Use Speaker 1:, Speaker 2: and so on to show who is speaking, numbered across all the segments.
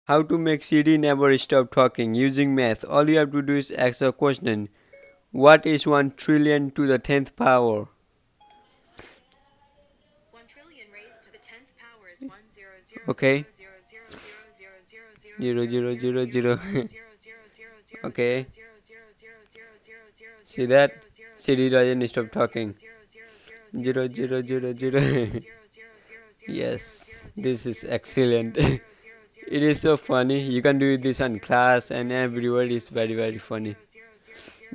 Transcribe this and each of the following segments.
Speaker 1: How to make Siri never stop talking using math. All you have to do is ask a question. What is 1 trillion to the 10th power?
Speaker 2: 1 trillion raised to the 10th power is 1 0 0
Speaker 1: Okay.
Speaker 2: 0 0 0 0
Speaker 1: Zero zero zero zero. Okay. See that? Siri doesn't stop talking. Zero zero zero zero. Yes, this is excellent. It is so funny. You can do this on class and everywhere. It's very funny.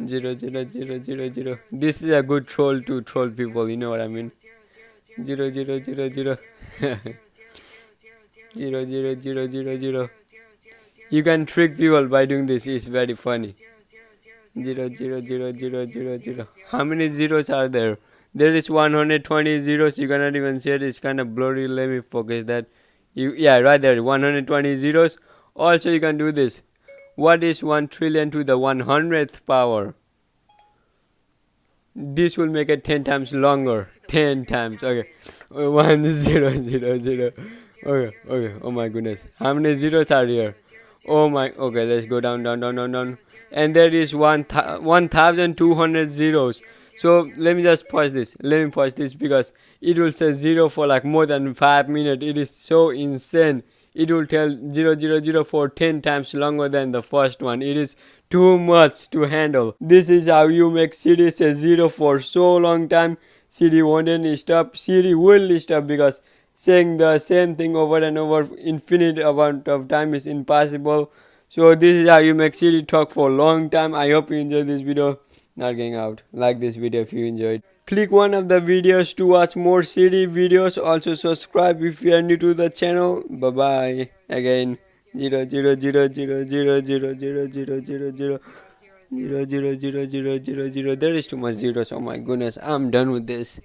Speaker 1: Zero zero zero zero zero. This is a good troll to troll people. You know what I mean? Zero zero zero zero. Zero zero zero zero zero. You can trick people by doing this. It's very funny. Zero zero zero zero zero zero. How many zeros are there? There is 120 zeros. You cannot even see it. It's kind of blurry. Let me focus that. Yeah, right there. 120 zeros. Also, you can do this. What is 1 trillion to the 100th power? This will make it 10 times longer. 10 times. Okay. 1 0 0 0. Okay. Oh my goodness. How many zeros are here? Oh my. Okay, let's go down. And there is 1,200 zeros. So let me just pause this. Let me pause this because it will say zero for like more than 5 minutes. It is so insane. It will tell 000 for 10 times longer than the first one. It is too much to handle. This is how you make Siri say zero for so long time. Siri won't stop. Siri will stop because saying the same thing over and over infinite amount of time is impossible. So this is how you make Siri talk for a long time. I hope you enjoyed this video. Not getting out. Like this video if you enjoyed. Click one of the videos to watch more Siri videos. Also subscribe if you are new to the channel. Bye bye. Again. 0 0 0 0 0 0 0 0 0 0 0 0 0 0 0 0 0. There is too much zeros. Oh my goodness. I'm done with this.